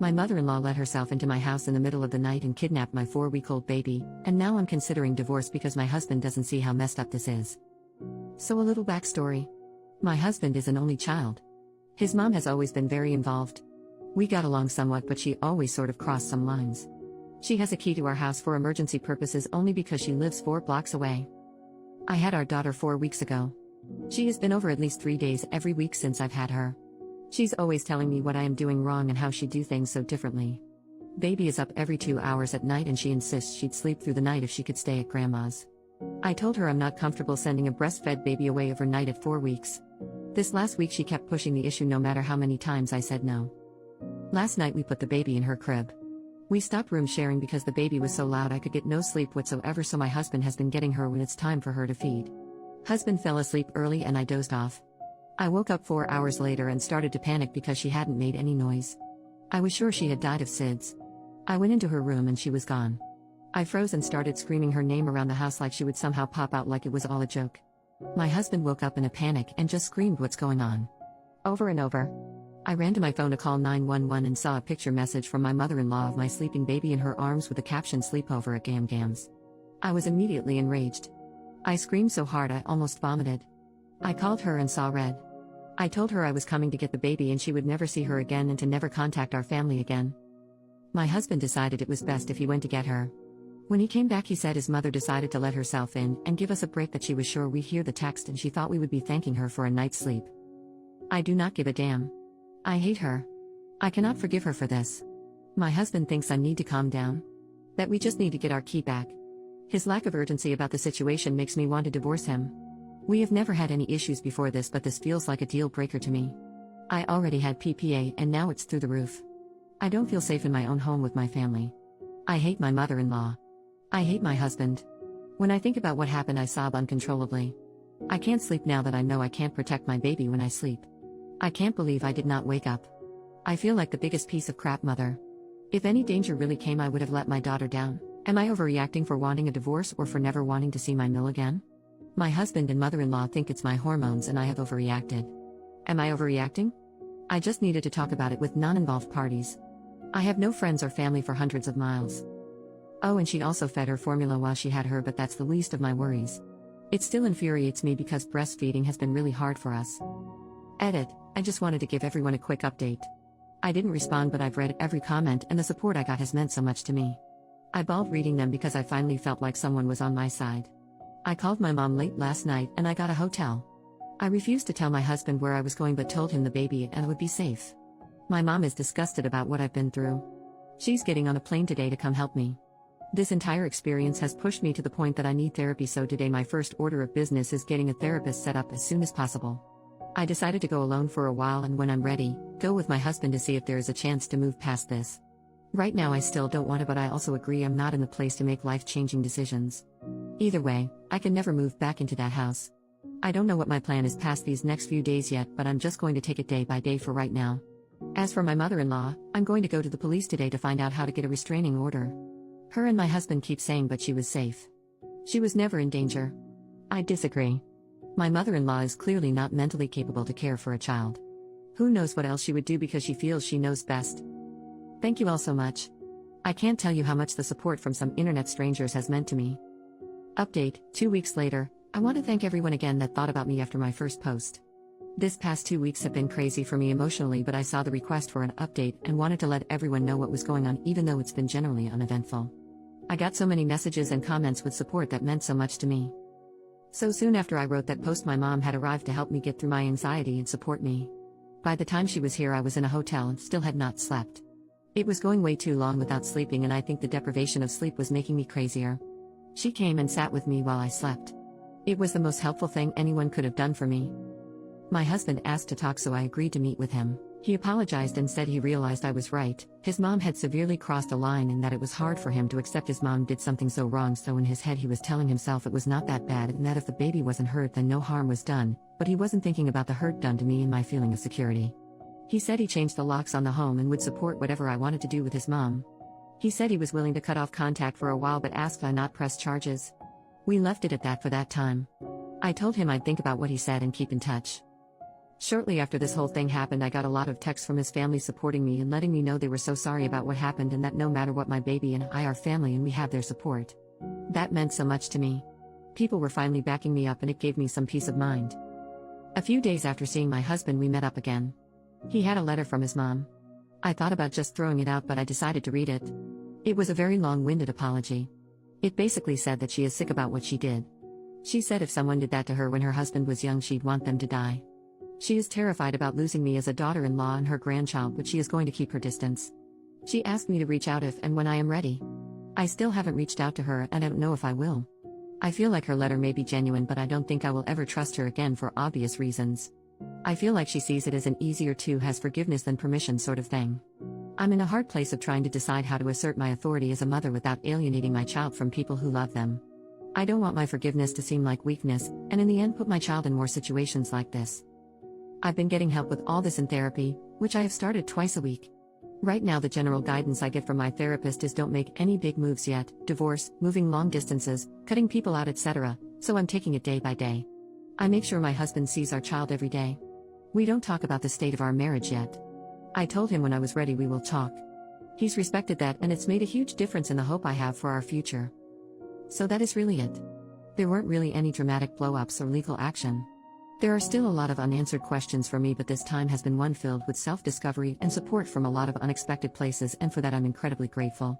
My mother-in-law let herself into my house in the middle of the night and kidnapped my 4-week-old baby, and now I'm considering divorce because my husband doesn't see how messed up this is. So a little backstory. My husband is an only child. His mom has always been very involved. We got along somewhat, but she always sort of crossed some lines. She has a key to our house for emergency purposes only because she lives 4 blocks away. I had our daughter 4 weeks ago. She has been over at least 3 days every week since I've had her. She's always telling me what I am doing wrong and how she'd do things so differently. Baby is up every 2 hours at night and she insists she'd sleep through the night if she could stay at grandma's. I told her I'm not comfortable sending a breastfed baby away overnight at 4 weeks. This last week she kept pushing the issue no matter how many times I said no. Last night we put the baby in her crib. We stopped room sharing because the baby was so loud I could get no sleep whatsoever, so my husband has been getting her when it's time for her to feed. Husband fell asleep early and I dozed off. I woke up 4 hours later and started to panic because she hadn't made any noise. I was sure she had died of SIDS. I went into her room and she was gone. I froze and started screaming her name around the house like she would somehow pop out, like it was all a joke. My husband woke up in a panic and just screamed, "What's going on?" over and over. I ran to my phone to call 911 and saw a picture message from my mother-in-law of my sleeping baby in her arms with the caption "Sleepover at Gam Gams." I was immediately enraged. I screamed so hard I almost vomited. I called her and saw red. I told her I was coming to get the baby and she would never see her again and to never contact our family again. My husband decided it was best if he went to get her. When he came back he said his mother decided to let herself in and give us a break, that she was sure we'd hear the text and she thought we would be thanking her for a night's sleep. I do not give a damn. I hate her. I cannot forgive her for this. My husband thinks I need to calm down. That we just need to get our key back. His lack of urgency about the situation makes me want to divorce him. We have never had any issues before this, but this feels like a deal breaker to me. I already had PPA and now it's through the roof. I don't feel safe in my own home with my family. I hate my mother-in-law. I hate my husband. When I think about what happened I sob uncontrollably. I can't sleep now that I know I can't protect my baby when I sleep. I can't believe I did not wake up. I feel like the biggest piece of crap mother. If any danger really came I would have let my daughter down. Am I overreacting for wanting a divorce or for never wanting to see my Mill again? My husband and mother-in-law think it's my hormones and I have overreacted. Am I overreacting? I just needed to talk about it with non-involved parties. I have no friends or family for hundreds of miles. Oh, and she also fed her formula while she had her, but that's the least of my worries. It still infuriates me because breastfeeding has been really hard for us. Edit. I just wanted to give everyone a quick update. I didn't respond, but I've read every comment and the support I got has meant so much to me. I bawled reading them because I finally felt like someone was on my side. I called my mom late last night and I got a hotel. I refused to tell my husband where I was going but told him the baby and I would be safe. My mom is disgusted about what I've been through. She's getting on a plane today to come help me. This entire experience has pushed me to the point that I need therapy, so today my first order of business is getting a therapist set up as soon as possible. I decided to go alone for a while and when I'm ready, go with my husband to see if there is a chance to move past this. Right now I still don't want to, but I also agree I'm not in the place to make life-changing decisions. Either way, I can never move back into that house. I don't know what my plan is past these next few days yet, but I'm just going to take it day by day for right now. As for my mother-in-law, I'm going to go to the police today to find out how to get a restraining order. Her and my husband keep saying but she was safe. She was never in danger. I disagree. My mother-in-law is clearly not mentally capable to care for a child. Who knows what else she would do because she feels she knows best. Thank you all so much. I can't tell you how much the support from some internet strangers has meant to me. Update, 2 weeks later, I want to thank everyone again that thought about me after my first post. This past 2 weeks have been crazy for me emotionally, but I saw the request for an update and wanted to let everyone know what was going on even though it's been generally uneventful. I got so many messages and comments with support that meant so much to me. So soon after I wrote that post my mom had arrived to help me get through my anxiety and support me. By the time she was here I was in a hotel and still had not slept. It was going way too long without sleeping and I think the deprivation of sleep was making me crazier. She came and sat with me while I slept. It was the most helpful thing anyone could have done for me. My husband asked to talk so I agreed to meet with him. He apologized and said he realized I was right. His mom had severely crossed a line and that it was hard for him to accept his mom did something so wrong, so in his head he was telling himself it was not that bad and that if the baby wasn't hurt then no harm was done, but he wasn't thinking about the hurt done to me and my feeling of security. He said he changed the locks on the home and would support whatever I wanted to do with his mom. He said he was willing to cut off contact for a while but asked I not press charges. We left it at that for that time. I told him I'd think about what he said and keep in touch. Shortly after this whole thing happened, I got a lot of texts from his family supporting me and letting me know they were so sorry about what happened and that no matter what, my baby and I are family and we have their support. That meant so much to me. People were finally backing me up and it gave me some peace of mind. A few days after seeing my husband, we met up again. He had a letter from his mom. I thought about just throwing it out, but I decided to read it. It was a very long-winded apology. It basically said that she is sick about what she did. She said if someone did that to her when her husband was young, she'd want them to die. She is terrified about losing me as a daughter-in-law and her grandchild, but she is going to keep her distance. She asked me to reach out if and when I am ready. I still haven't reached out to her and I don't know if I will. I feel like her letter may be genuine, but I don't think I will ever trust her again for obvious reasons. I feel like she sees it as an easier to has forgiveness than permission sort of thing. I'm in a hard place of trying to decide how to assert my authority as a mother without alienating my child from people who love them. I don't want my forgiveness to seem like weakness, and in the end put my child in more situations like this. I've been getting help with all this in therapy, which I have started twice a week. Right now the general guidance I get from my therapist is don't make any big moves yet, divorce, moving long distances, cutting people out, etc., so I'm taking it day by day. I make sure my husband sees our child every day. We don't talk about the state of our marriage yet. I told him when I was ready we will talk. He's respected that and it's made a huge difference in the hope I have for our future. So that is really it. There weren't really any dramatic blow-ups or legal action. There are still a lot of unanswered questions for me, but this time has been one filled with self-discovery and support from a lot of unexpected places, and for that I'm incredibly grateful.